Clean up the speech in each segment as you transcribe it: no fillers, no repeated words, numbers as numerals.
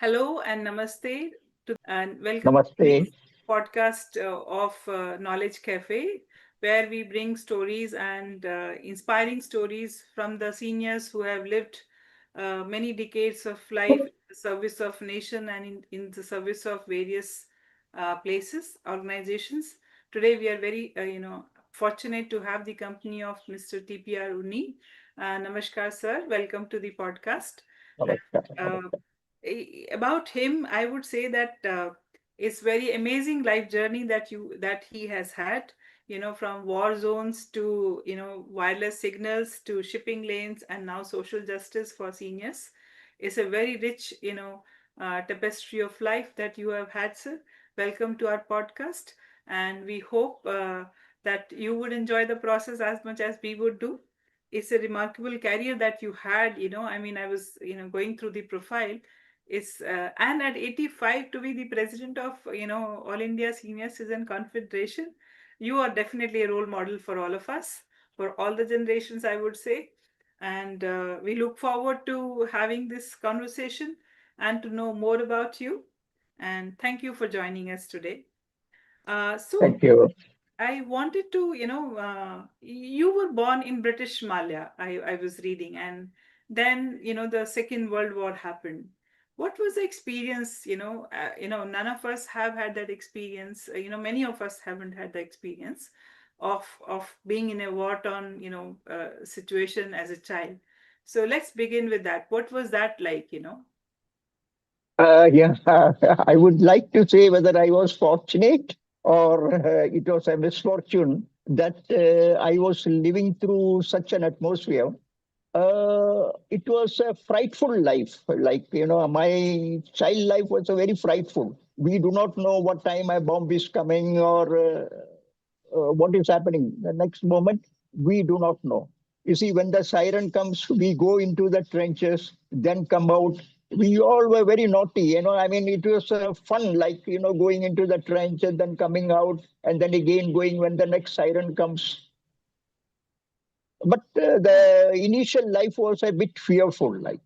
Hello and namaste and welcome to Namaste. today's podcast of Knowledge Cafe, where we bring stories and inspiring stories from the seniors who have lived many decades of life in the service of nation and in the service of various places, organizations. Today we are very, fortunate to have the company of Mr. TPR Unny. Namaskar, sir. Welcome to the podcast. Namaskar. Uh, about him, I would say that it's very amazing life journey that he has had. From war zones to wireless signals to shipping lanes and now social justice for seniors. It's a very rich tapestry of life that you have had, sir. Welcome to our podcast, and we hope that you would enjoy the process as much as we would do. It's a remarkable career that you had. I was going through the profile. It's and at 85 to be the president of All India Senior Citizen Confederation, you are definitely a role model for all of us, for all the generations, I would say. And we look forward to having this conversation and to know more about you. And thank you for joining us today. So Thank you. I wanted to, you were born in British Malaya, I was reading, and then, the Second World War happened. What was the experience? None of us have had that experience. Many of us haven't had the experience of being in a war-torn, situation as a child. So let's begin with that. What was that like? Yeah, I would like to say whether I was fortunate or it was a misfortune that I was living through such an atmosphere. It was a frightful life. My child life was a very frightful. We do not know what time a bomb is coming or what is happening. The next moment, we do not know. You see, when the siren comes, we go into the trenches, then come out. We all were very naughty, I mean, it was fun, like, going into the trench and then coming out, and then again going when the next siren comes. But the initial life was a bit fearful, like.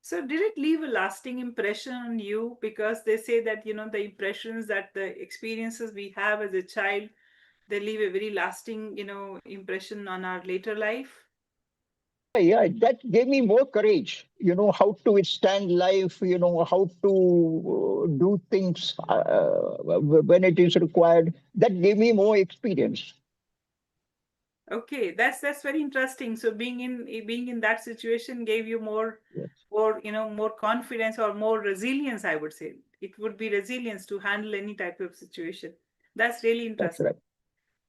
So did it leave a lasting impression on you? Because they say that, the impressions that the experiences we have as a child, they leave a very lasting, impression on our later life. Yeah, that gave me more courage, how to withstand life, how to do things when it is required. That gave me more experience. Okay, that's very interesting. So being in that situation gave you Yes, more confidence or more resilience, I would say. It would be resilience to handle any type of situation. That's really that's interesting. right.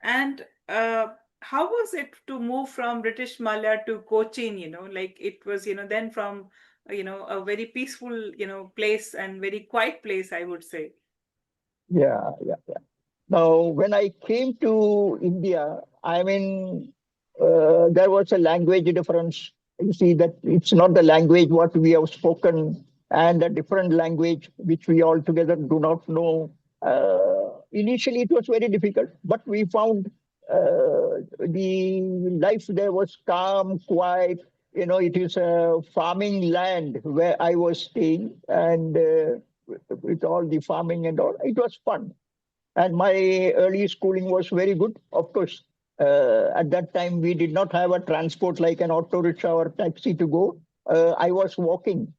And how was it to move from British Malaya to Cochin? Like it was, then from, a very peaceful, place and very quiet place, I would say. Yeah, yeah, yeah. Now, when I came to India, I mean, there was a language difference. You see that it's not the language what we have spoken and a different language which we altogether do not know. Initially, it was very difficult, but we found the life there was calm, quiet. It is a farming land where I was staying, and with all the farming and all, it was fun. And my early schooling was very good. Of course, at that time, we did not have a transport like an auto rickshaw or taxi to go. I was walking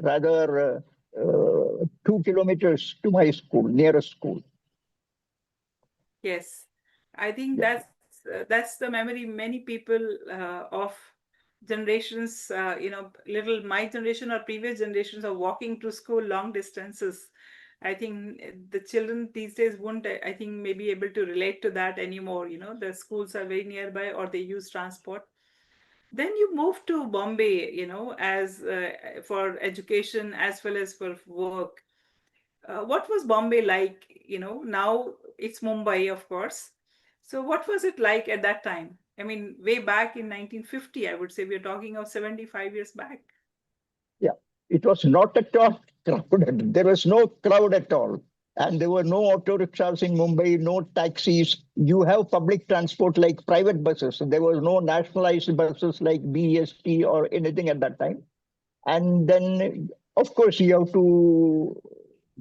rather 2 kilometers to my school, nearest school. Yes, I think Yeah. that's the memory many people of generations, little my generation or previous generations are walking to school long distances. I think the children these days won't, I think, maybe able to relate to that anymore. The schools are very nearby or they use transport. Then you moved to Bombay, as for education as well as for work. What was Bombay like? Now it's Mumbai, of course. So what was it like at that time? I mean, way back in 1950, I would say we're talking of 75 years back. Yeah, it was not at all crowded. There was no crowd at all. And there were no auto rickshaws in Mumbai, no taxis. You have public transport like private buses. There was no nationalized buses like BEST or anything at that time. And then Of course, you have to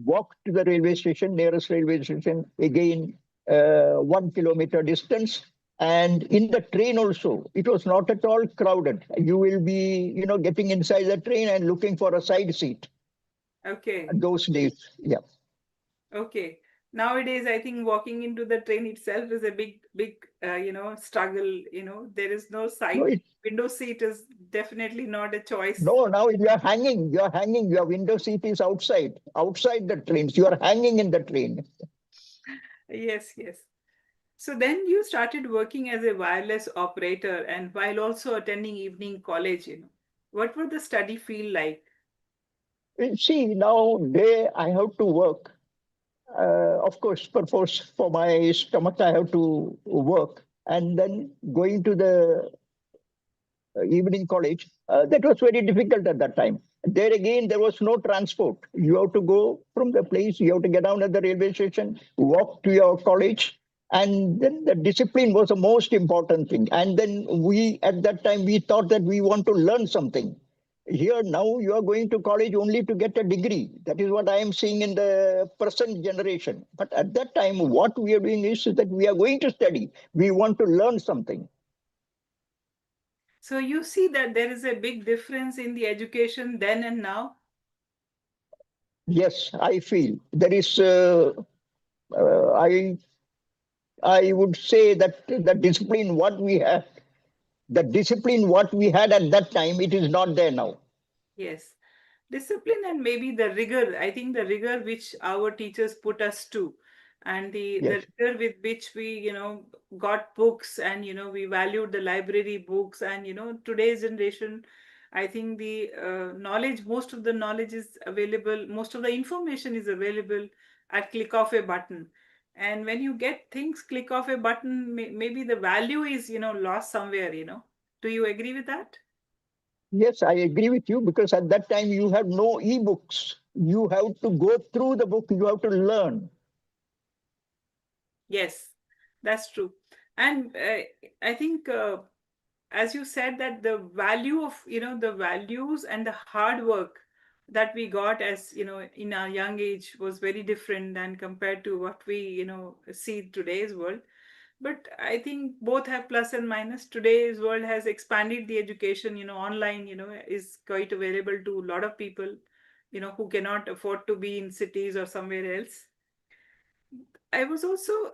walk to the railway station, nearest railway station, again 1 kilometer distance. And in the train also, it was not at all crowded. You will be, getting inside the train and looking for a side seat. Okay. Those days, yeah. Okay. Nowadays, I think walking into the train itself is a big, struggle. There is no No, side. Window seat is definitely not a choice. no, now you are hanging. You are hanging. Your window seat is outside the trains. You are hanging in the train. Yes, yes. So then you started working as a wireless operator and while also attending evening college. What would the study feel like? See, now day I have to work. Of course, purpose for my stomach, I have to work. And then going to the evening college, that was very difficult at that time. There again, there was no transport. You have to go from the place, you have to get down at the railway station, walk to your college. And then the discipline was the most important thing. And then at that time, we thought that we want to learn something. Here now, you are going to college only to get a degree. That is what I am seeing in the present generation. But at that time, what we are doing is that we are going to study. We want to learn something. So you see that there is a big difference in the education then and now. Yes, I feel there is. I would say that the discipline what we had at that time, it is not there now. Yes. Discipline and maybe the rigor. I think the rigor which our teachers put us to, and the Yes. rigor with which we got books and we valued the library books and today's generation, I think the knowledge, most of the knowledge is available, most of the information is available at click of a button. And when you get things click of a button, maybe the value is lost somewhere. Do you agree with that? Yes, I agree with you because at that time you have no e-books. You have to go through the book. You have to learn. Yes, that's true. And I think, as you said, that the value of, the values and the hard work that we got as, in our young age was very different than compared to what we see today's world. But I think both have plus and minus. Today's world has expanded the education, online, is quite available to a lot of people who cannot afford to be in cities or somewhere else. I was also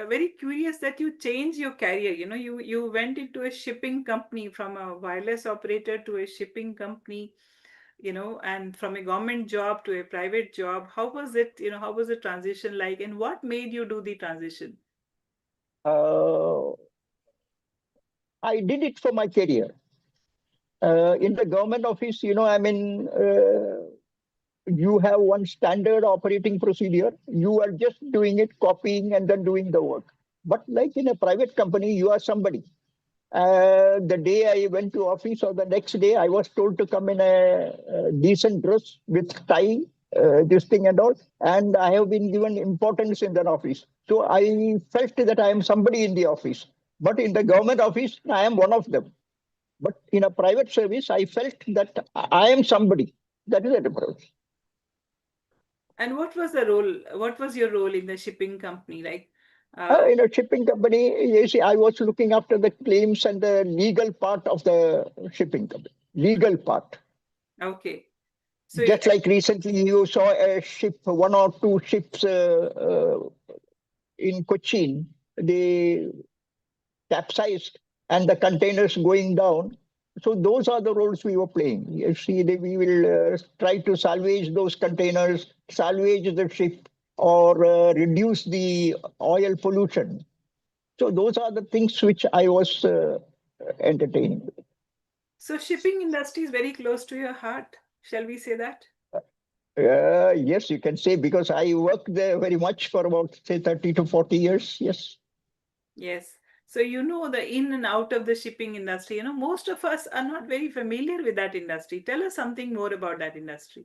very curious that you changed your career. You went into a shipping company from a wireless operator to a shipping company and from a government job to a private job. How was it? How was the transition like, and what made you do the transition? Uh, I did it for my career. In the government office, you have one standard operating procedure. You are just doing it, copying, and then doing the work. But like in a private company, you are somebody. The day I went to office or the next day, I was told to come in a decent dress with tie, this thing and all. And I have been given importance in that office. So I felt that I am somebody in the office. But in the government office, I am one of them. But in a private service, I felt that I am somebody. That is the difference. And what was the role? What was your role in the shipping company? Like, uh, In a shipping company, you see, I was looking after the claims and the legal part of the shipping company. Legal part. okay, so Just like recently, you saw a ship, one or two ships in Cochin, they capsized and the containers going down. So those are the roles we were playing. You see, we will try to salvage those containers, salvage the ship, or reduce the oil pollution. So those are the things which I was entertaining. so shipping industry is very close to your heart. Shall we say that? Yes, you can say because I worked there very much for about say 30 to 40 years. Yes. Yes. So you know the in and out of the shipping industry. Most of us are not very familiar with that industry. Tell us something more about that industry.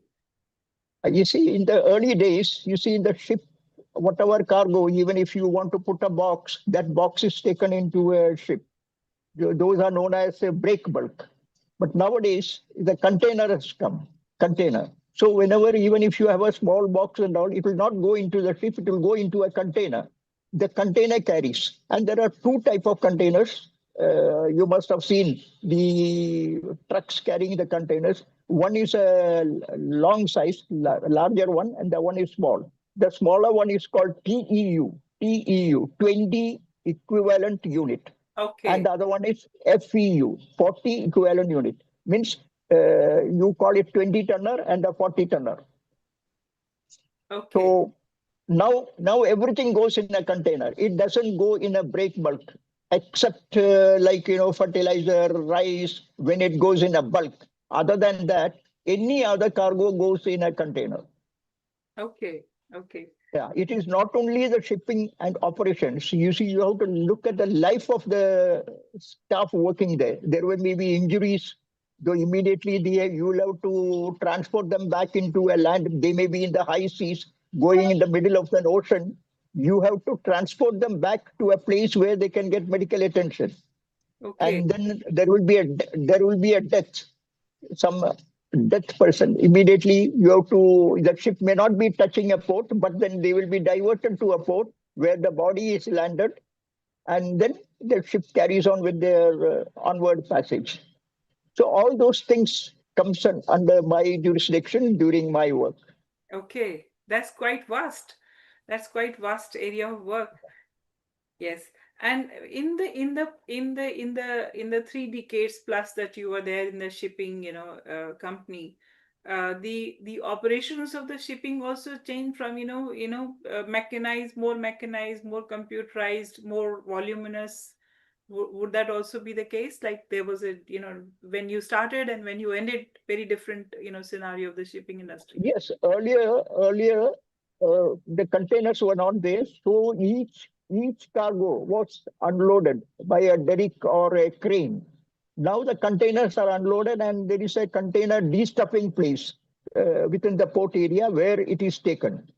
You see, in the early days, you see in the ship, whatever cargo, even if you want to put a box, that box is taken into a ship. Those are known as a break bulk. But nowadays, the container has come. Container. So whenever, even if you have a small box and all, it will not go into the ship, it will go into a container. The container carries. And there are two type of containers. You must have seen the trucks carrying the containers. One is a long size, larger one, and the one is small. The smaller one is called TEU, 20 equivalent unit. And Okay. the other one is FEU, 40 equivalent unit. Means you call it 20 tonner and a 40 tonner. Okay. So now everything goes in a container. It doesn't go in a break bulk, except like fertilizer, rice, when it goes in a bulk. Other than that, any other cargo goes in a container. Okay. Okay. Yeah, it is not only the shipping and operations. You see, you have to look at the life of the staff working there. There will be injuries, though immediately you will have to transport them back into a land. They may be in the high seas, going in the middle of an ocean. You have to transport them back to a place where they can get medical attention. Okay. And then there will be a death, some death person. Immediately you have to, the ship may not be touching a port, but then they will be diverted to a port where the body is landed, and then the ship carries on with their onward passage. So all those things comes under my jurisdiction during my work. Okay. That's quite vast. That's quite vast area of work. Yes. And in the 3 decades plus that you were there in the shipping, company, the operations of the shipping also changed from, mechanized, more computerized, more voluminous. Would that also be the case? Like there was when you started and when you ended, very different, scenario of the shipping industry. Yes, earlier, the containers were not there, so each cargo was unloaded by a derrick or a crane. Now the containers are unloaded, and there is a container de-stuffing place within the port area where it is taken.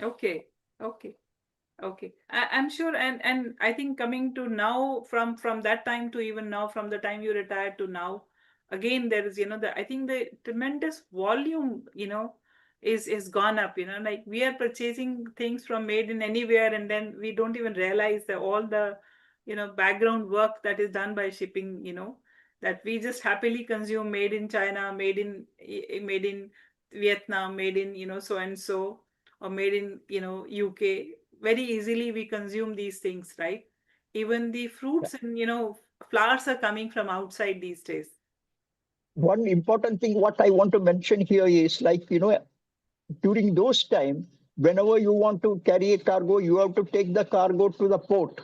Okay. Okay. Okay, I'm sure, and I think coming to now, from that time to even now, from the time you retired to now, again there is, I think the tremendous volume, is gone up. Like we are purchasing things from made in anywhere, and then we don't even realize that all the, background work that is done by shipping. That we just happily consume made in China, made in Vietnam, made in, so and so, or made in, UK. Very easily we consume these things, right? Even the fruits and, flowers are coming from outside these days. One important thing what I want to mention here is, like, during those time, whenever you want to carry a cargo, you have to take the cargo to the port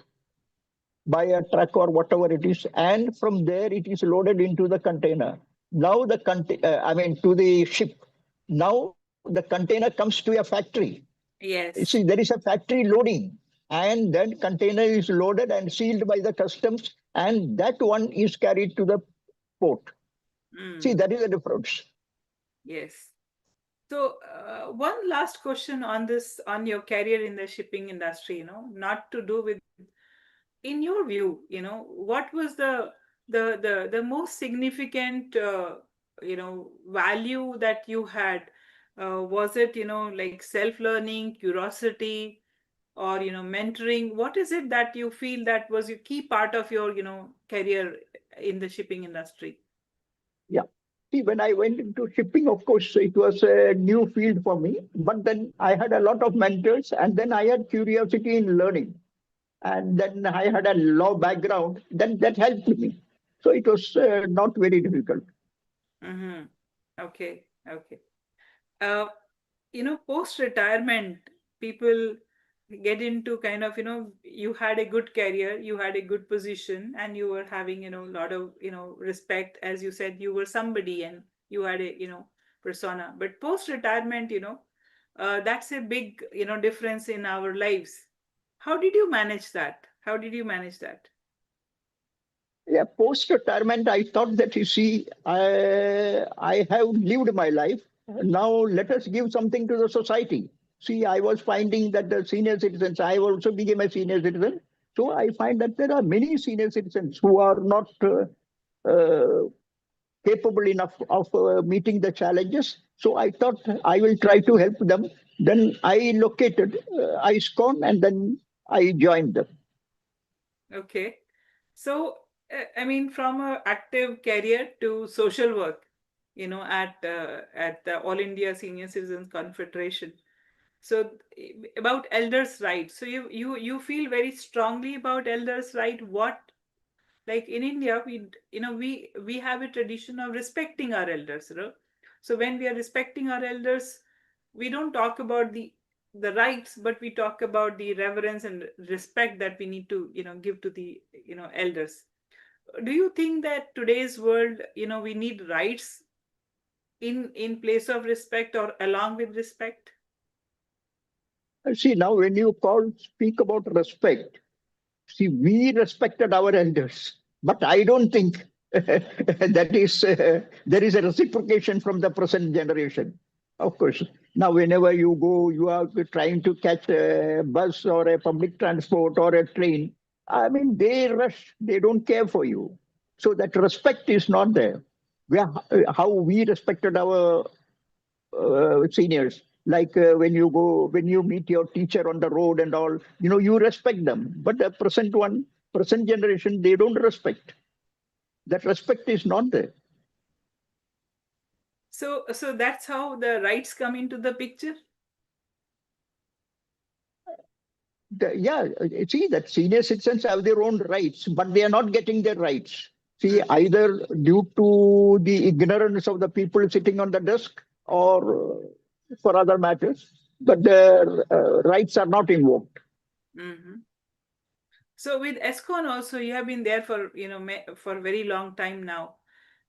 by a truck or whatever it is, and from there it is loaded into the container. Now to the ship. Now the container comes to a factory. You see, Yes. there is a factory loading, and then container is loaded and sealed by the customs, and that one is carried to the port. See, Mm, that is the difference. yes. So, one last question on this, on your career in the shipping industry, not to do with, in your view, what was the most significant, value that you had? Was it, like self-learning, curiosity, or, mentoring? What is it that you feel that was a key part of your, career in the shipping industry? Yeah. See, when I went into shipping, of course, it was a new field for me. But then I had a lot of mentors, and then I had curiosity in learning. And then I had a law background, then that helped me. So it was not very difficult. Mm-hmm. Okay, okay. Uh, Post retirement, people get into kind of, you had a good career, you had a good position, and you were having, a lot of, respect. As you said, you were somebody and you had a, persona. But post retirement, that's a big, difference in our lives. How did you manage that? How did you manage that? Yeah, post retirement, I thought that, you see, I have lived my life. Now let us give something to the society. See, I was finding that the senior citizens, I also became a senior citizen. So I find that there are many senior citizens who are not uh, capable enough of meeting the challenges. So I thought I will try to help them. Then I located ISCON and then I joined them. Okay. So, I mean, from a active career to social work, at the All India Senior Citizens Confederation. So, about elders' rights. So, you feel very strongly about elders' right. What, like in India, we have a tradition of respecting our elders. So when we are respecting our elders, we don't talk about the rights, but we talk about the reverence and respect that we need to give to the elders. Do you think that today's world, we need rights in place of respect or along with respect? See, now when you speak about respect, see, we respected our elders, but I don't think there is a reciprocation from the present generation. Of course, now whenever you go, you are trying to catch a bus or a public transport or a train. I mean, they rush; they don't care for you. So that respect is not there. How we respected our seniors. Like when you meet your teacher on the road and all, you respect them. But the present generation, they don't respect. That respect is not there. So that's how the rights come into the picture. Yeah, see that senior citizens have their own rights, but they are not getting their rights. See, Mm. either due to the ignorance of the people sitting on the desk or for other matters, but their rights are not invoked. Hmm. So with ESCON also, you have been there for for a very long time now.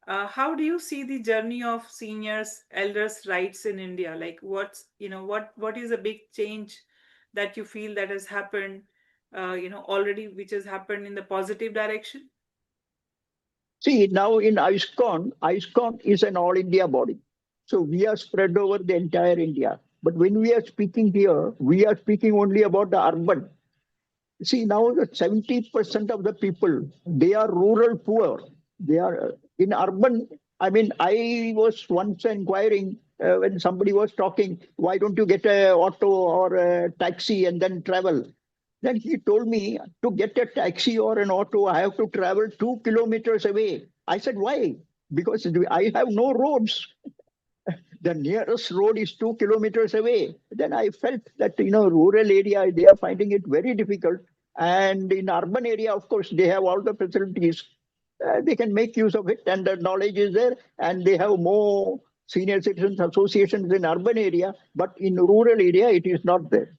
How do you see the journey of seniors, elders' rights in India? Like, what is a big change that you feel that has happened, already, which has happened in the positive direction? See, now in ISCON is an all India body. So we are spread over the entire India. But when we are speaking here, we are speaking only about the urban. See, now the 70% of the people, they are rural poor. They are in urban. I mean, I was once inquiring when somebody was talking, why don't you get a auto or a taxi and then travel? Then he told me to get a taxi or an auto, I have to travel 2 kilometers away. I said, why? Because I have no roads. The nearest road is 2 kilometers away. Then I felt that, rural area, they are finding it very difficult. And in urban area, of course, they have all the facilities. They can make use of it and the knowledge is there. And they have more senior citizens associations in urban area. But in rural area, it is not there.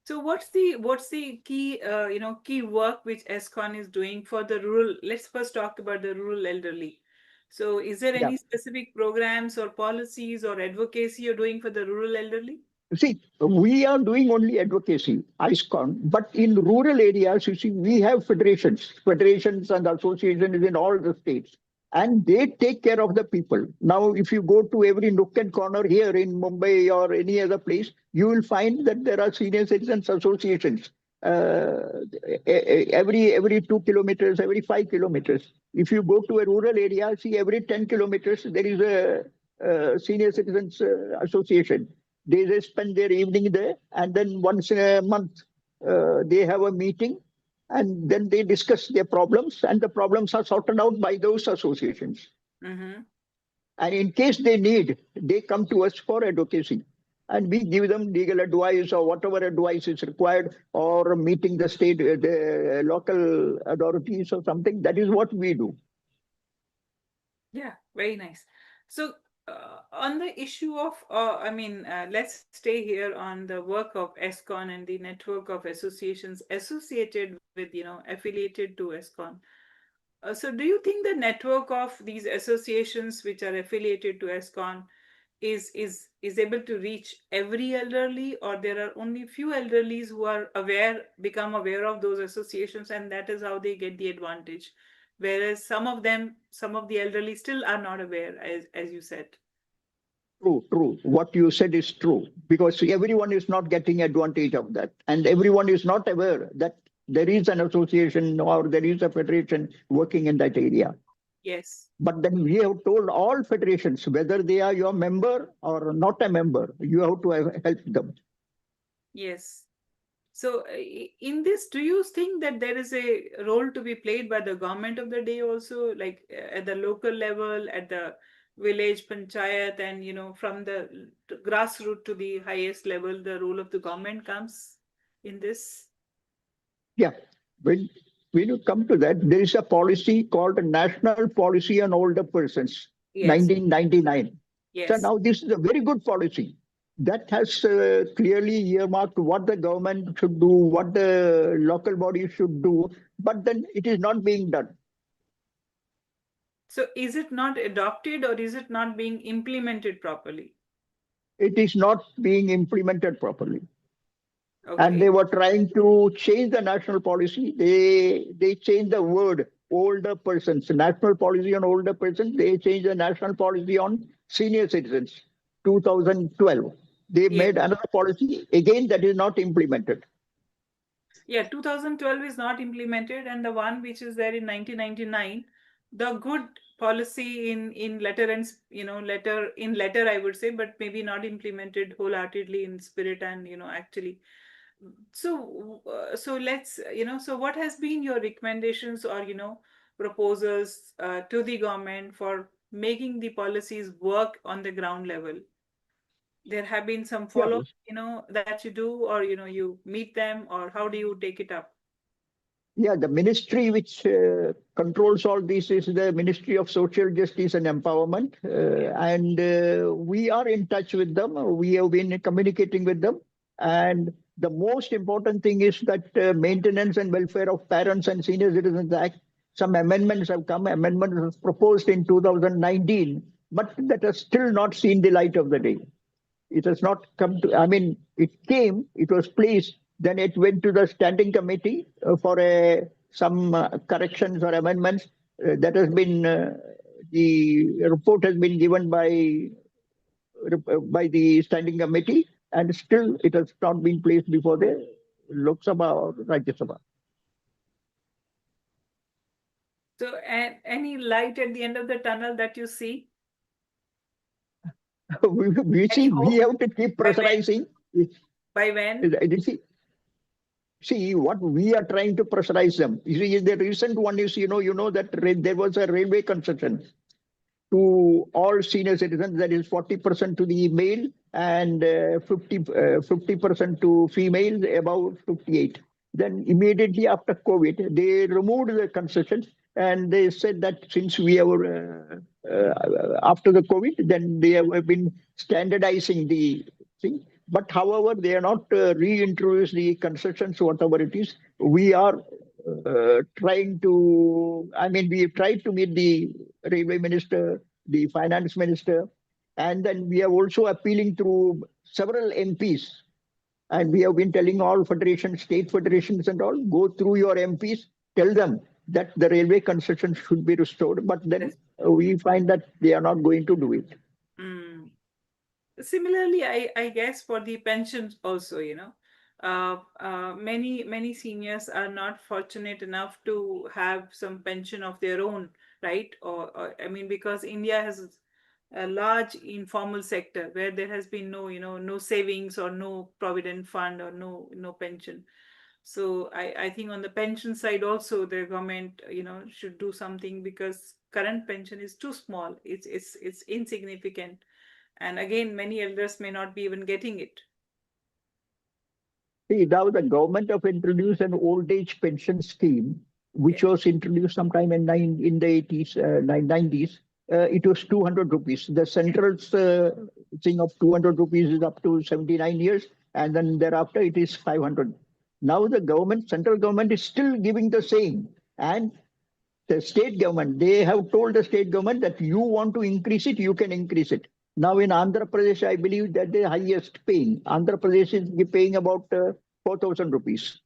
So what's the key key work which ESCON is doing for the rural? Let's first talk about the rural elderly. So is there Yeah. any specific programs or policies or advocacy you're doing for the rural elderly? See, we are doing only advocacy, ISCON, but in rural areas, you see, we have federations and associations in all the states, and they take care of the people. Now, if you go to every nook and corner here in Mumbai or any other place, you will find that there are senior citizens associations. Every 2 kilometers, every 5 kilometers. If you go to a rural area, see every 10 kilometers there is a, senior citizens association. They just spend their evening there, and then once in a month, they have a meeting, and then they discuss their problems, and the problems are sorted out by those associations. Mm-hmm. And in case they need, they come to us for advocacy. And we give them legal advice or whatever advice is required, or meeting the local authorities or something. That is what we do. Yeah, very nice. So, on the issue of, let's stay here on the work of ESCON and the network of associations associated with, affiliated to ESCON. So, do you think the network of these associations which are affiliated to ESCON is able to reach every elderly, or there are only few elderlies who are become aware of those associations, and that is how they get the advantage, whereas some of the elderly still are not aware, as you said. True, true. What you said is true because everyone is not getting advantage of that, and everyone is not aware that there is an association or there is a federation working in that area. Yes. But then we have told all federations, whether they are your member or not a member, you have to help them. Yes. So, in this, do you think that there is a role to be played by the government of the day also, like at the local level, at the village panchayat, and from the grassroots to the highest level, the role of the government comes in this? Yeah. When, when you come to that, there is a policy called National Policy on Older Persons, Yes, 1999. So yes. now this is a very good policy that has clearly earmarked what the government should do, what the local body should do, but then it is not being done. So, is it not adopted or is it not being implemented properly? It is not being implemented properly. And Okay. they were trying to change the national policy. They changed the word older persons, national policy on older persons. They changed the national policy on senior citizens. 2012. They Yeah. made another policy again that is not implemented. Yeah, 2012 is not implemented, and the one which is there in 1999, the good policy in letter and letter in letter, I would say, but maybe not implemented wholeheartedly in spirit and actually. So let's so what has been your recommendations or proposals to the government for making the policies work on the ground level? There have been some Yeah, follow that you do, or you meet them, or how do you take it up? yeah. The ministry which controls all this is the Ministry of Social Justice and Empowerment, and we are in touch with them. We have been communicating with them, and the most important thing is that Maintenance and Welfare of Parents and Senior Citizens Act. Some amendments have come. Amendments was proposed in 2019, but that has still not seen the light of the day. It has not come to, I mean, it came, it was placed, then it went to the standing committee for some corrections or amendments. That has been, the report has been given by the standing committee, and still it has not been placed before the Lok Sabha or Rajya Sabha. So, and any light at the end of the tunnel that you see? We Any see, we hope? have to keep By when? pressurizing. By when? See, what we are trying to pressurize them. You see, the recent one is, you know that there was a railway concession to all senior citizens, that is 40% to the male and 50% to females above 58. Then immediately after COVID, they removed the concessions and they said that since we are after the COVID, then they have been standardizing the thing. But however, they are not reintroduced the concessions, whatever it is. We are trying to, I mean, we tried to meet the railway minister, the finance minister, and then we are also appealing through several MPs. And we have been telling all federations, state federations, and all go through your MPs, tell them that the railway concession should be restored. But then Yes. we find that they are not going to do it. Mm. Similarly, I guess for the pensions also, many seniors are not fortunate enough to have some pension of their own, right? Or I mean, because India has a large informal sector where there has been no savings or no provident fund or no pension. So I think on the pension side also the government should do something, because current pension is too small. It's insignificant, and again many elders may not be even getting it. See, now the government have introduced an old age pension scheme, Yeah. which was introduced sometime in the 80s, 90s. It was 200 rupees. The central's thing of 200 rupees is up to 79 years, and then thereafter it is 500. Now the government, central government is still giving the same. And the state government, they have told the state government that you want to increase it, you can increase it. Now in Andhra Pradesh, I believe that the highest paying. Andhra Pradesh is paying about 4,000 rupees.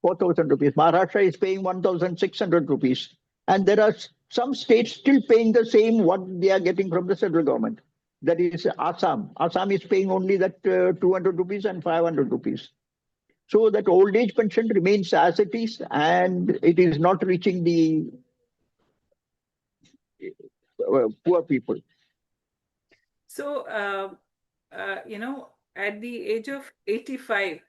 4,000 rupees. Maharashtra is paying 1,600 rupees. And there are some states still paying the same what they are getting from the central government. That is Assam. Assam is paying only that 200 rupees and 500 rupees. So that old age pension remains as it is, and it is not reaching poor people. So, at the age of 85,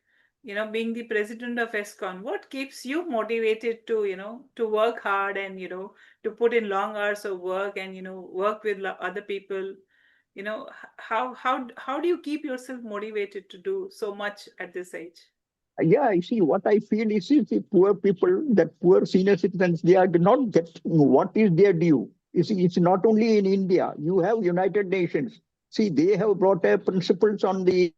being the president of AISCCON, what keeps you motivated to, to work hard and, to put in long hours of work and, work with other people? How do you keep yourself motivated to do so much at this age? Yeah, I see. What I feel is the poor people, that poor senior citizens, they are not getting what is their due. You see, it's not only in India. You have United Nations. See, they have brought principles on the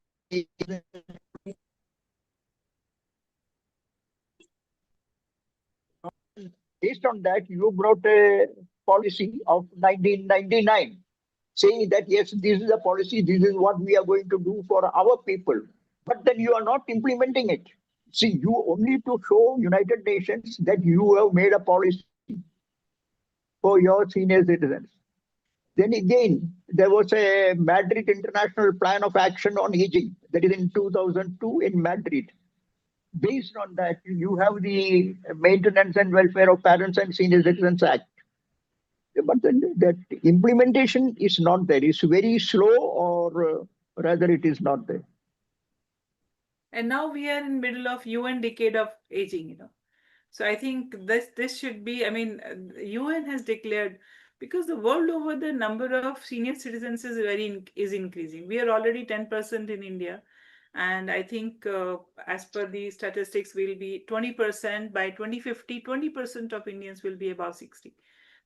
based on that, you brought a policy of 1999 saying that, yes, this is a policy, this is what we are going to do for our people. But then you are not implementing it. See, you only to show United Nations that you have made a policy for your senior citizens. Then again, there was a Madrid International Plan of Action on Aging, that is in 2002 in Madrid. Based on that, you have the Maintenance and Welfare of Parents and Senior Citizens Act. But then that implementation is not there. It's very slow, or rather, it is not there. And now we are in middle of UN decade of aging, So I think this should be. I mean, UN has declared, because the world over, the number of senior citizens is increasing. We are already 10% in India, and I think as per the statistics, will be 20% by 2050. 20% of Indians will be above 60.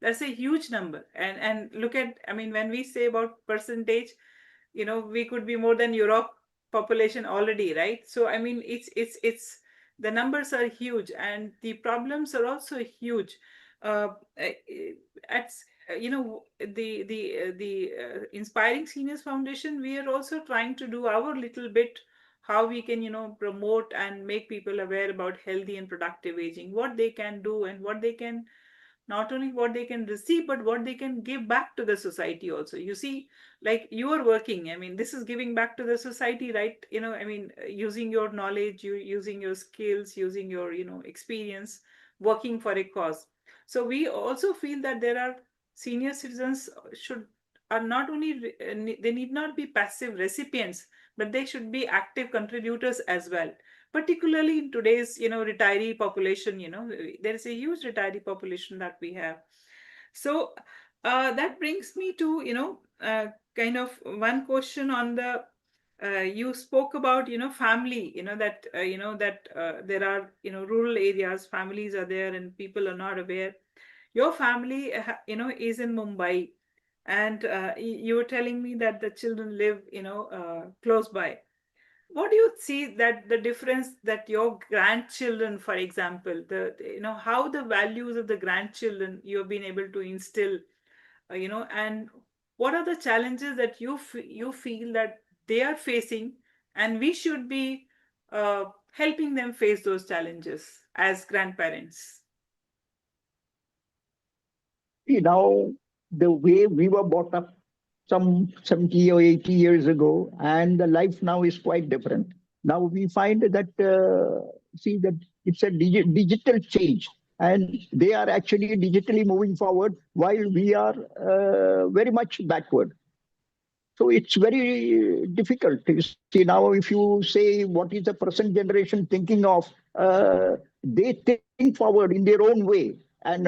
That's a huge number. And look at, I mean, when we say about percentage, we could be more than Europe population already, right? So I mean, it's the numbers are huge and the problems are also huge. At the Inspiring Seniors Foundation, we are also trying to do our little bit, how we can promote and make people aware about healthy and productive aging, what they can do and what they can, not only what they can receive but what they can give back to the society also. You see, like you are working, I mean, this is giving back to the society, right? I mean, using your knowledge, you using your skills, using your experience, working for a cause. So we also feel that there are senior citizens should are not only they need not be passive recipients, but they should be active contributors as well, particularly in today's retiree population. There is a huge retiree population that we have. So that brings me to kind of one question on the you spoke about family, that there are rural areas, families are there and people are not aware. Your family is in Mumbai, and you were telling me that the children live close by. What do you see that the difference that your grandchildren, for example, how the values of the grandchildren you have been able to instill, and what are the challenges that you feel that they are facing, and we should be helping them face those challenges as grandparents? See, now the way we were brought up some 70 or 80 years ago, and the life now is quite different. Now we find that, see, that it's a digital change, and they are actually digitally moving forward while we are very much backward. So it's very difficult. You see, now if you say what is the present generation thinking of, they think forward in their own way, and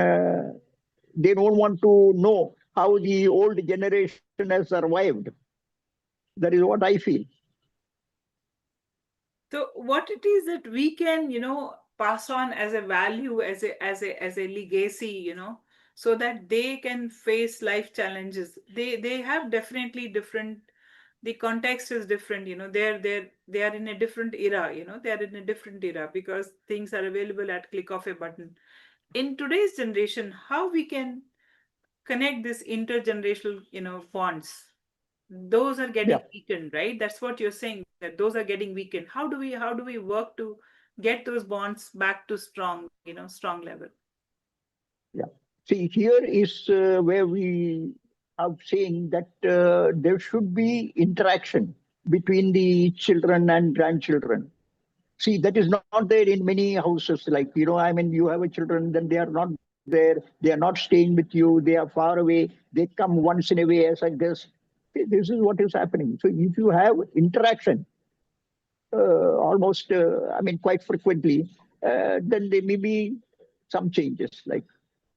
they don't want to know how the old generation has survived. That is what I feel. So what it is that we can, pass on as a value, as a legacy, so that they can face life challenges. They have definitely different. The context is different, they are in a different era, they are in a different era because things are available at click of a button. In today's generation, how we can connect this intergenerational, bonds, those are Yeah, getting weakened, right? That's what you're saying, that those are getting weakened. How do we work to get those bonds back to strong, strong level? yeah. See, here is where we are saying that there should be interaction between the children and grandchildren. See, that is not there in many houses. Like, I mean, you have a children, then they are not there. there. They are not staying with you. They are far away. They come once in a way as a guest. This is what is happening. So if you have interaction, almost, I mean, quite frequently, then there may be some changes. Like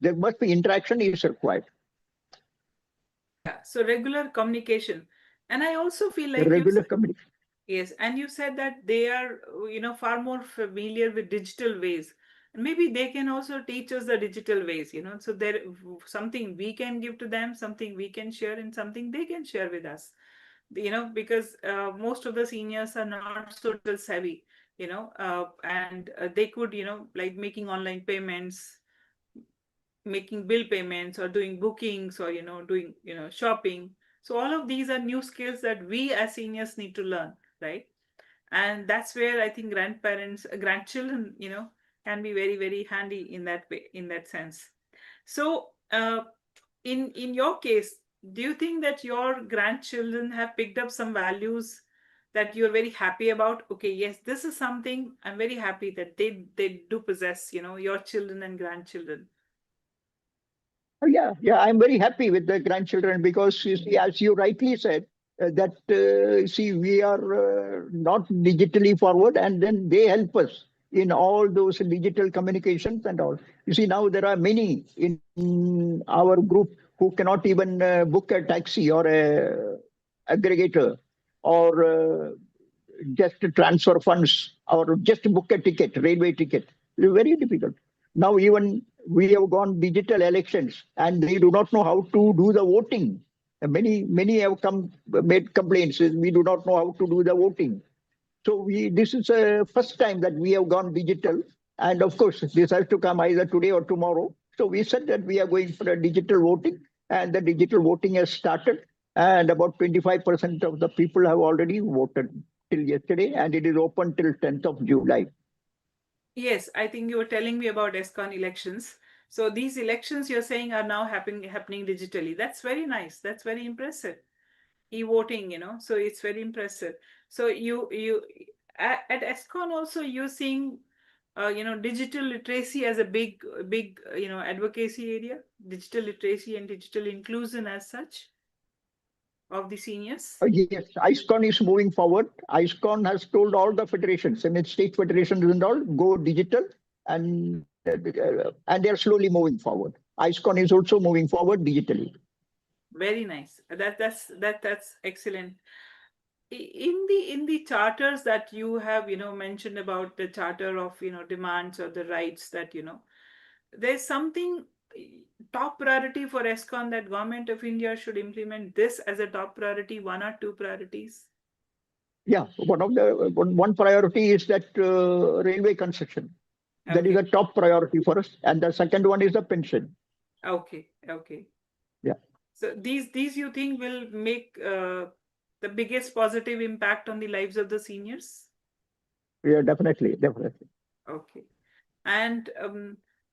there must be interaction is required. Yeah, so regular communication. And I also feel like you Regular said, communication. yes, and you said that they are, far more familiar with digital ways. And maybe they can also teach us the digital ways. So there something we can give to them, something we can share, and something they can share with us. Because most of the seniors are not so digital savvy, and they could, like making online payments, making bill payments, or doing bookings, or doing shopping. So all of these are new skills that we as seniors need to learn, right? And that's where I think grandparents, grandchildren, can be very, very handy in that way, in that sense. So in your case, do you think that your grandchildren have picked up some values that you're very happy about? Okay, yes, this is something I'm very happy that they do possess, your children and grandchildren. Oh, yeah, yeah, I'm very happy with the grandchildren because you see, as you rightly said, that see, we are not digitally forward, and then they help us in all those digital communications and all. You see, now there are many in our group who cannot even book a taxi or a aggregator or just to transfer funds or just to book a ticket, railway ticket. It's very difficult. Now even we have gone digital elections and they do not know how to do the voting. Many have come made complaints. We do not know how to do the voting. So this is a first time that we have gone digital. And of course, this has to come either today or tomorrow. So we said that we are going for a digital voting, and the digital voting has started. And about 25% of the people have already voted till yesterday, and it is open till 10th of July. Yes, I think you were telling me about ESCON elections. So these elections you're saying are now happening digitally. That's very nice. That's very impressive. E-voting, so it's very impressive. So you at ESCON also you're seeing digital literacy as a big advocacy area, digital literacy and digital inclusion as such of the seniors. Yes, AISCCON is moving forward. AISCCON has told all the federations, I mean, state federations and all, go digital, and they are slowly moving forward. AISCCON is also moving forward digitally. Very nice. That's excellent. In the charters that you have mentioned about the charter of demands or the rights that there's something top priority for ESCON that government of India should implement this as a top priority, one or two priorities. Yeah, one priority is that railway construction. That is Okay. a top priority for us, and the second one is the pension. Okay. Yeah, So these you think will make the biggest positive impact on the lives of the seniors? yeah, definitely. Okay. And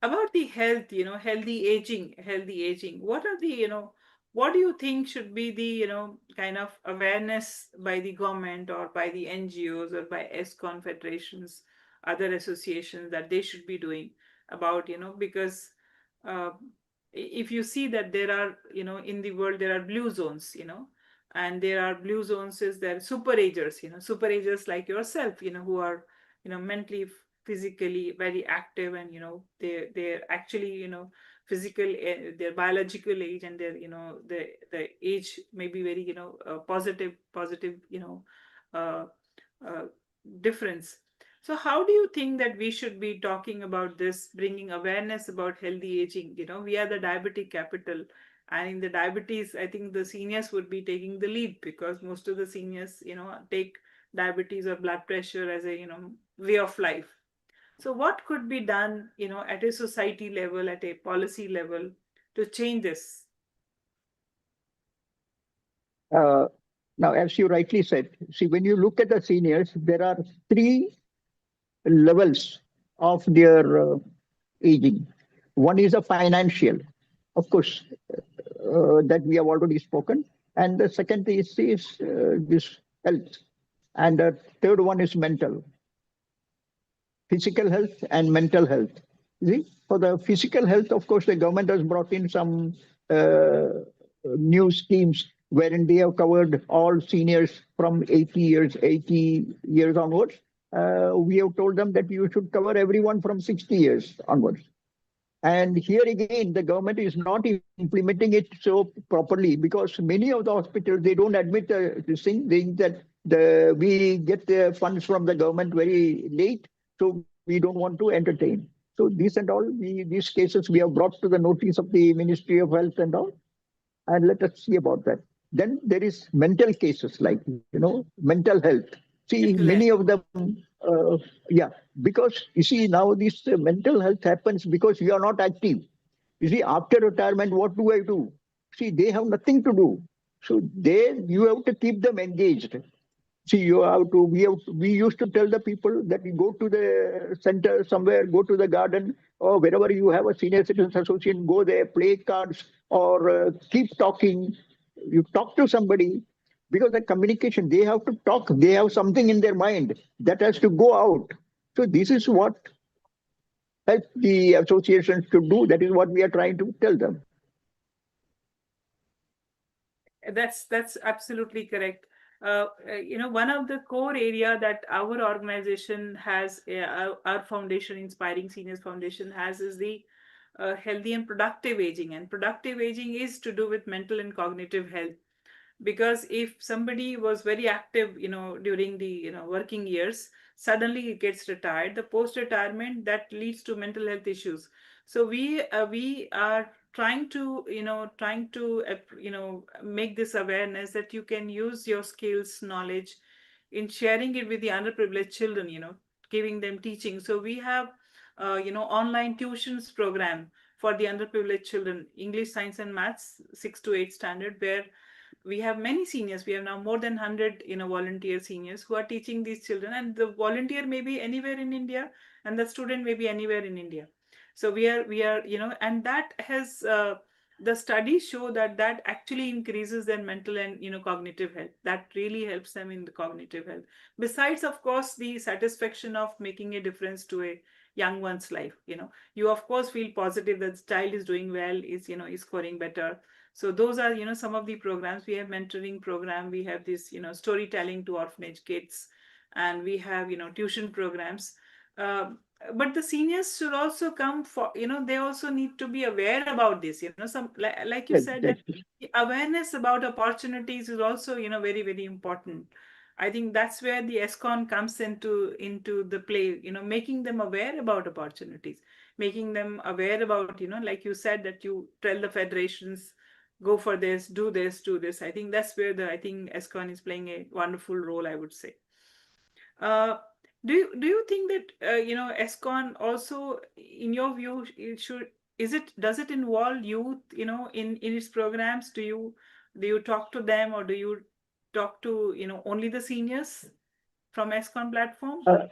about the health, healthy aging, what are what do you think should be the kind of awareness by the government or by the NGOs or by ESCON federations, other associations that they should be doing about because uh, if you see that there are in the world there are blue zones, and there are blue zones is there super agers, super agers like yourself, who are mentally, physically very active, and they're actually physical, their biological age and their the age may be very positive uh, uh, difference. So how do you think that we should be talking about this, bringing awareness about healthy aging? We are the diabetic capital, and in the diabetes I think the seniors would be taking the lead, because most of the seniors take diabetes or blood pressure as a way of life. So what could be done at a society level, at a policy level, to change this? Uh, Now, as you rightly said, see, when you look at the seniors, there are three levels of their aging. One is a financial, of course, that we have already spoken, and the second is this health, and the third one is mental, physical health and mental health. See, for the physical health, of course, the government has brought in some uh, new schemes wherein they have covered all seniors from 80 years onwards. We have told them that you should cover everyone from 60 years onwards. And here again, the government is not implementing it so properly because many of the hospitals they don't admit this thing. They think that we get the funds from the government very late, so we don't want to entertain. So these and all, these cases we have brought to the notice of the Ministry of Health and all, and let us see about that. Then there is mental cases like mental health. See, Mental many health. of them, yeah, because you see now this mental health happens because you are not active. You see, after retirement, what do I do? See, they have nothing to do. So they you have to keep them engaged. See, you have to. We used to tell the people that you go to the center somewhere, go to the garden, or wherever you have a senior citizens association, go there, play cards, or keep talking. You talk to somebody because the communication. They have to talk. They have something in their mind that has to go out. So this is what help the associations to do. That is what we are trying to tell them. That's absolutely correct. One of the core area that our organization has, our foundation, Inspiring Seniors Foundation, has is the healthy and productive aging. And productive aging is to do with mental and cognitive health, because if somebody was very active during the working years, suddenly he gets retired, the post retirement that leads to mental health issues. So we are trying to make this awareness that you can use your skills, knowledge in sharing it with the underprivileged children, giving them teaching. So we have online tuitions program for the underprivileged children, English, science and maths 6 to 8 standard, where we have many seniors. We have now more than 100 volunteer seniors who are teaching these children, and the volunteer may be anywhere in India and the student may be anywhere in India. So we are and that has the studies show that that actually increases their mental and cognitive health. That really helps them in the cognitive health, besides of course the satisfaction of making a difference to a young one's life. You of course feel positive that the child is doing well, is scoring better. So those are some of the programs. We have mentoring program, we have this storytelling to orphanage kids, and we have tuition programs. Um but the seniors should also come for, they also need to be aware about this. Some like you Yes, said, that yes. awareness about opportunities is also very very important. I think that's where the ESCON comes into the play, making them aware about opportunities, making them aware about, like you said, that you tell the federations, go for this, do this. I think that's where the I think ESCON is playing a wonderful role, I would say. Uh, do you think that ESCON also, in your view, it should is it does it involve youth in its programs? Do you talk to them, or do you talk to only the seniors from ESCON platform? Uh,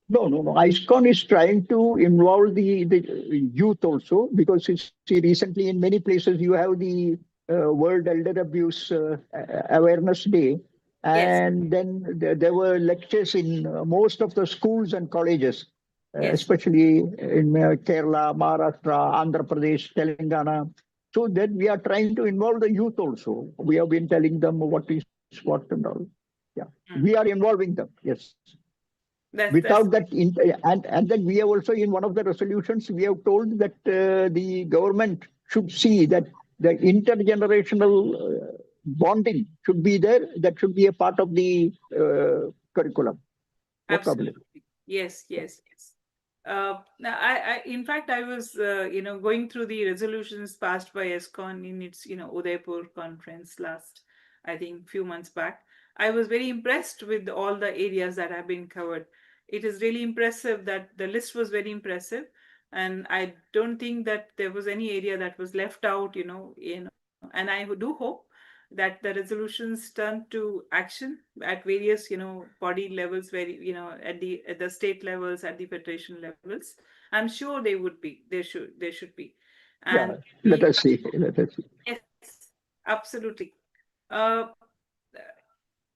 No, no, no. ISKCON is trying to involve the youth also because you see recently in many places you have the World Elder Abuse Awareness Day, Yes, and then there were lectures in most of the schools and colleges, yes. especially in Kerala, Maharashtra, Andhra Pradesh, Telangana. So then we are trying to involve the youth also. We have been telling them what is what and all. Yeah, we Mm. are involving them. Yes. That's Without that, and then we have also in one of the resolutions we have told that the government should see that the intergenerational bonding should be there. That should be a part of the curriculum vocabulary. absolutely. Yes, yes, yes. In fact, I was, going through the resolutions passed by ESCON in its, Udaipur conference last, I think, few months back. I was very impressed with all the areas that have been covered. It is really impressive that the list was very impressive, and I don't think that there was any area that was left out. And I do hope that the resolutions turn to action at various body levels, very at the state levels, at the federation levels. I'm sure they would be, they should be. Yeah, And let we us see. Let us see. yes, absolutely. uh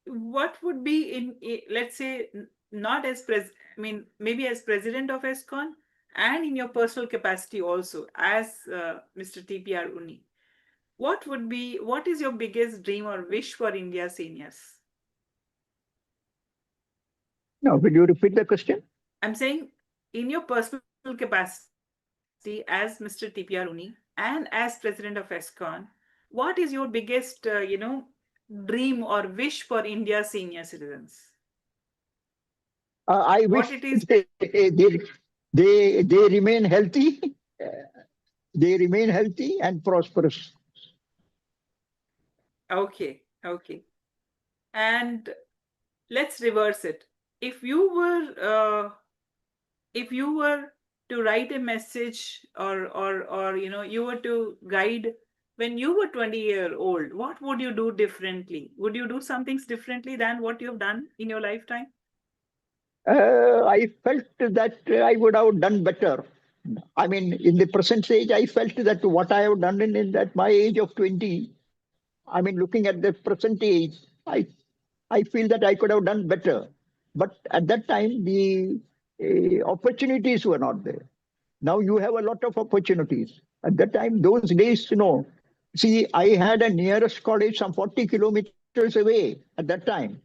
what would be let's say, not as I mean, maybe as president of ESCON, and in your personal capacity also as Mr. TPR Unny, what is your biggest dream or wish for India seniors? Now, will you repeat the question? I'm saying in your personal capacity as Mr. TPR Unny and as President of AISCCON, what is your biggest, dream or wish for India's senior citizens? I What wish it is? they remain healthy, they remain healthy and prosperous. Okay, okay. And let's reverse it. If you were, if you were to write a message or you were to guide when you were 20-year old, what would you do differently? Would you do some things differently than what you've done in your lifetime? I felt that I would have done better. I mean, in the present age, I felt that what I have done in at my age of 20, I mean, looking at the present age, I feel that I could have done better. But at that time, the opportunities were not there. Now you have a lot of opportunities. At that time, those days, see, I had a nearest college some 40 kilometers away at that time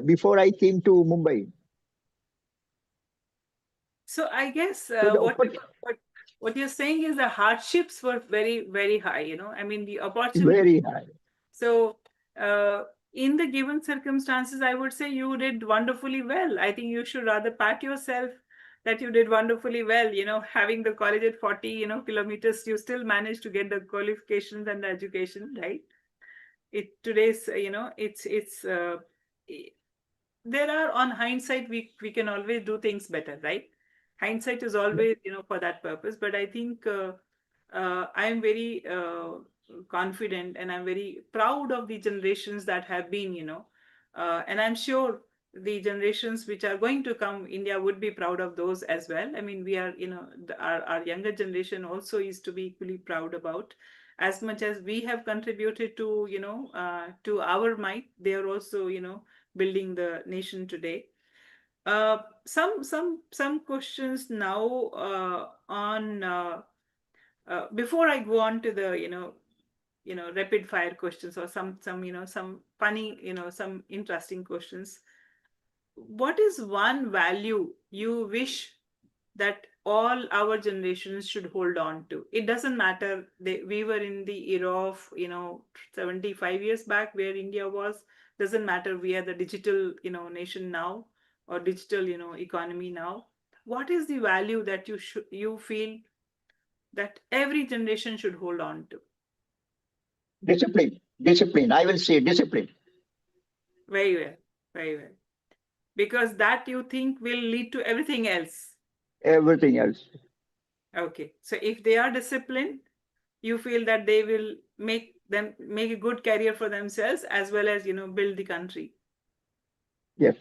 before I came to Mumbai. So I guess So the opportunity what you're saying is the hardships were very very high. I mean the opportunity. very high. So, uh, in the given circumstances, I would say you did wonderfully well. I think you should rather pat yourself that you did wonderfully well. Having the college at 40, kilometers, you still managed to get the qualifications and the education, right? It today's, there are on hindsight we can always do things better, right? Hindsight is always for that purpose, but I think I'm very confident and I'm very proud of the generations that have been, and I'm sure the generations which are going to come, India would be proud of those as well. I mean, we are, our younger generation also is to be equally proud about. As much as we have contributed to, to our might, they are also, building the nation today. Some questions now on before I go on to the rapid fire questions or some some funny some interesting questions. What is one value you wish that all our generations should hold on to? It doesn't matter. We were in the era of 75 years back where India was. Doesn't matter. We are the digital nation now or digital economy now. What is the value that you feel that every generation should hold on to? Discipline, discipline. I will say discipline. Very well, very well. Because that you think will lead to everything else. Everything else. Okay. So if they are disciplined, you feel that they will make a good career for themselves as well as build the country. Yes.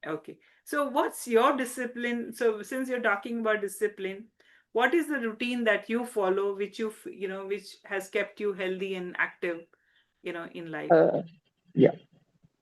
Okay. So what's your discipline? So since you're talking about discipline, what is the routine that you follow which which has kept you healthy and active in life? Uh, yeah.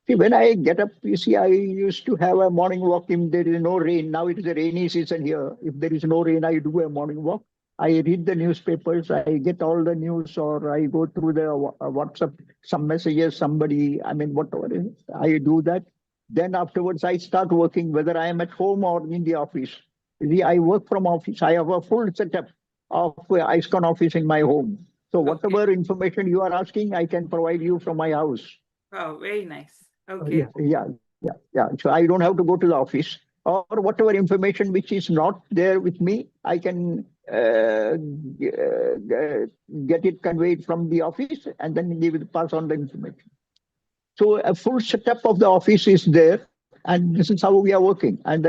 See, when I get up, you see, I used to have a morning walk if there is no rain. Now it is a rainy season here. If there is no rain, I do a morning walk. I read the newspapers, I get all the news, or I go through the WhatsApp, some messages, somebody, I mean, whatever. I do that. Then afterwards, I start working, whether I am at home or in the office. See, I work from office. I have a full setup of ISCON office in my home. So Okay. whatever information you are asking, I can provide you from my house. Oh, very nice. Yeah, Okay. yeah. So I don't have to go to the office or whatever information which is not there with me, I can get it conveyed from the office and then they will pass on the information. So a full setup of the office is there, and this is how we are working. And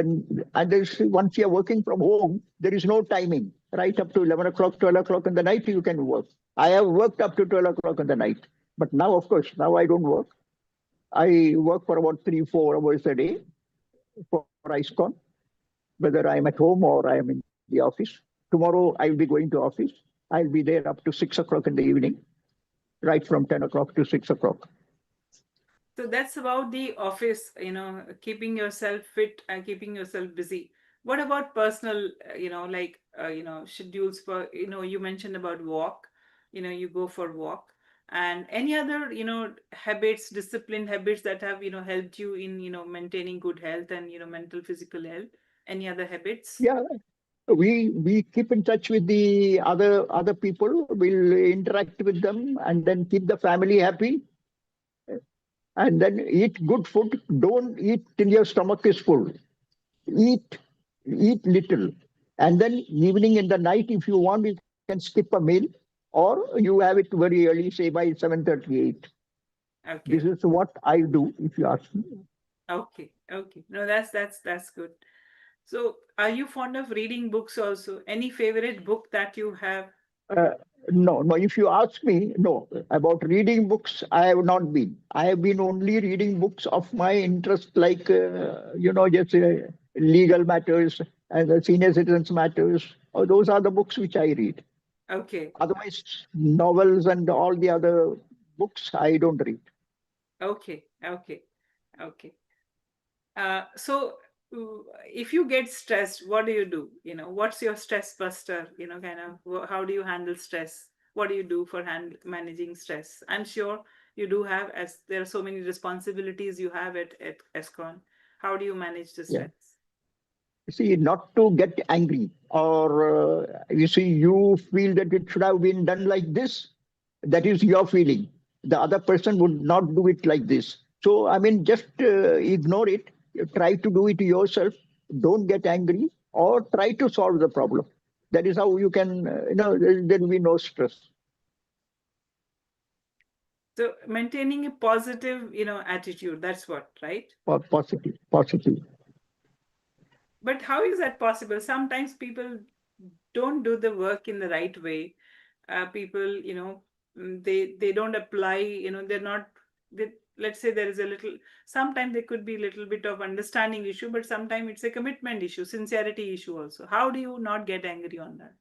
once you are working from home, there is no timing. Right up to 11 o'clock, 12 o'clock in the night, you can work. I have worked up to 12 o'clock in the night, but now, of course, now I don't work. I work for about 3, 4 hours a day for ISCON, whether I am at home or I am in the office. Tomorrow I will be going to office. I'll be there up to 6 o'clock in the evening, right from 10 o'clock to 6 o'clock. So that's about the office, keeping yourself fit and keeping yourself busy. What about personal, like, schedules for, you mentioned about walk, you go for walk, and any other, habits, disciplined habits that have, helped you in, maintaining good health and, mental, physical health. Any other habits? Yeah, we keep in touch with the other people. We'll interact with them and then keep the family happy, and then eat good food. Don't eat till your stomach is full. Eat eat little, and then evening in the night, if you want, you can skip a meal, or you have it very early, say by 7:38. This Okay. is what I do, if you ask me. Okay. Okay. No, that's good. So, are you fond of reading books also? Any favorite book that you have? Uh, no, no. If you ask me, no, about reading books, I have not been. I have been only reading books of my interest, like just legal matters and senior citizens matters. Those are the books which I read. Okay. Otherwise, novels and all the other books I don't read. Okay. Okay. Okay. So, if you get stressed, what do you do? What's your stress buster? Kind of, how do you handle stress? What do you do for managing stress? I'm sure you do have, as there are so many responsibilities you have at AISCCON. How do you manage the Yeah. stress? See, not to get angry, or you see, you feel that it should have been done like this. That is your feeling. The other person would not do it like this. So, I mean, just ignore it. Try to do it yourself. Don't get angry, or try to solve the problem. That is how you can, there will be no stress. So, maintaining a positive, attitude. That's what, right? Positive, positive. But how is that possible? Sometimes people don't do the work in the right way. People, they don't apply. They're not. Let's say there is a little. Sometimes there could be a little bit of understanding issue, but sometimes it's a commitment issue, sincerity issue also. How do you not get angry on that?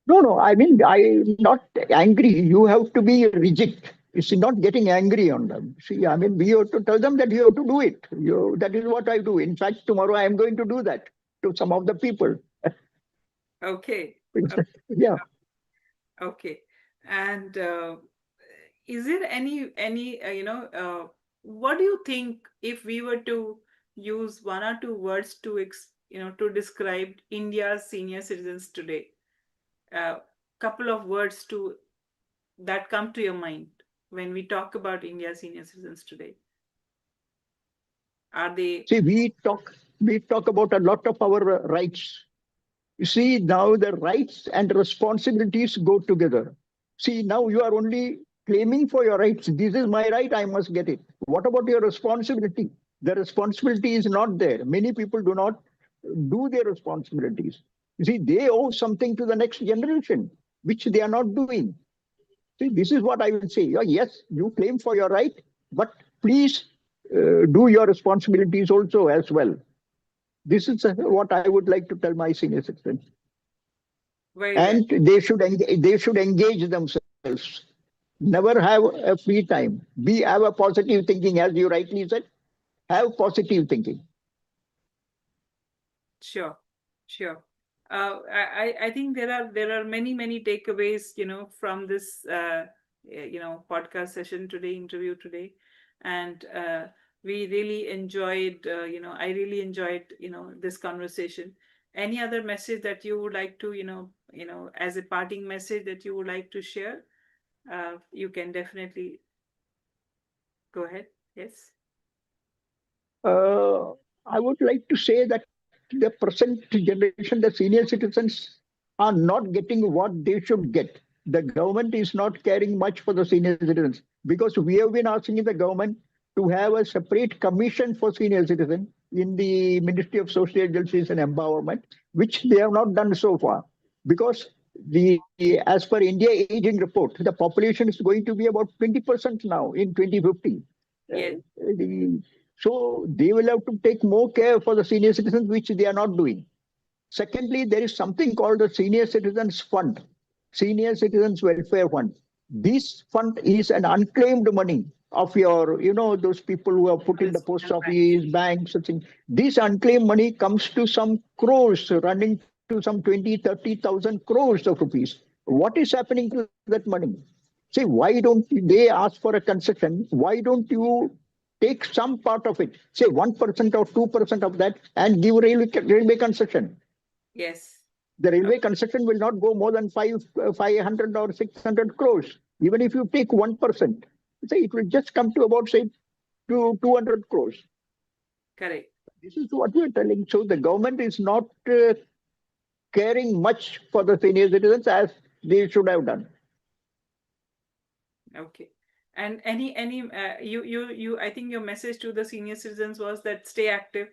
No, no. I mean, I'm not angry. You have to be rigid. You see, not getting angry on them. See, I mean, we have to tell them that you have to do it. That is what I do. In fact, tomorrow I am going to do that to some of the people. Okay. Yeah. Okay. And is there any what do you think if we were to use one or two words to to describe India's senior citizens today? Couple of words to that come to your mind when we talk about India's senior citizens today. Are they See, we talk about a lot of our rights. You see, now the rights and responsibilities go together. See, now you are only claiming for your rights. This is my right, I must get it. What about your responsibility? The responsibility is not there. Many people do not do their responsibilities. You see, they owe something to the next generation, which they are not doing. See, this is what I will say. Yes, you claim for your right, but please do your responsibilities also as well. This is what I would like to tell my senior citizens, very well? and they should engage themselves. Never have a free time. Have a positive thinking, as you rightly said. Have positive thinking. Sure, sure. I think there are many takeaways from this podcast session today, interview today, and we really enjoyed I really enjoyed this conversation. Any other message that you would like to as a parting message that you would like to share? You can definitely go ahead. Yes. Uh, I would like to say that the present generation, the senior citizens, are not getting what they should get. The government is not caring much for the senior citizens, because we have been asking the government to have a separate commission for senior citizens in the Ministry of Social Justice and Empowerment, which they have not done so far. Because as per India aging report, the population is going to be about 20% now in 2050. Yes. The So they will have to take more care for the senior citizens, which they are not doing. Secondly, there is something called the Senior Citizens Fund, Senior Citizens Welfare Fund. This fund is an unclaimed money. of your, those people who have put in the Municipal post banks. office, banks, such thing. This unclaimed money comes to some crores, running to some 20, 30,000 crores of rupees. What is happening to that money? See, why don't they ask for a concession? Why don't you take some part of it, say 1% or 2% of that, and give railway concession? Yes. The Okay. railway concession will not go more than 500 or 600 crores. Even if you take 1%, say it will just come to about, say, 200 crores. Correct. This is what we are telling. So the government is not caring much for the senior citizens as they should have done. Okay. And any you I think your message to the senior citizens was that stay active,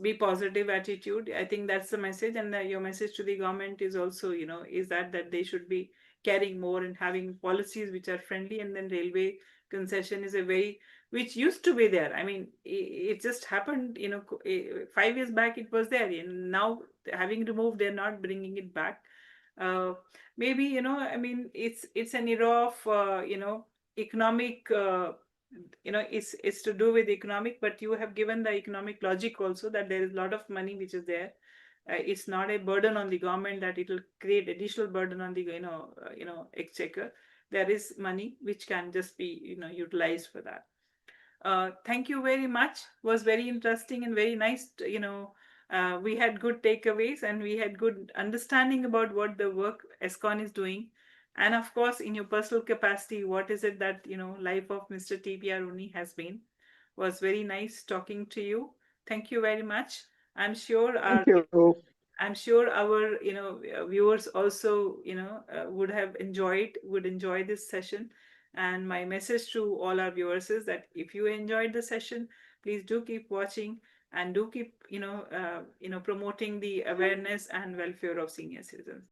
be positive attitude. I think that's the message, and your message to the government is also, is that they should be caring more and having policies which are friendly. And then railway concession is a very, which used to be there. I mean, it just happened, 5 years back it was there, and now having removed, they're not bringing it back. uh, Maybe, I mean, it's an era of, economic, it's to do with economic, but you have given the economic logic also, that there is a lot of money which is there. It's not a burden on the government, that it will create additional burden on the, exchequer. There is money which can just be, utilized for that. Thank you very much. Was very interesting and very nice. We had good takeaways, and we had good understanding about what the work ESCON is doing. And of course, in your personal capacity, what is it that, life of Mr. TPR Unny has been. Was very nice talking to you. Thank you very much. I'm sure our Thank you. I'm sure our, viewers also, would enjoy this session. And my message to all our viewers is that if you enjoyed the session, please do keep watching, and do keep, promoting the awareness and welfare of senior citizens.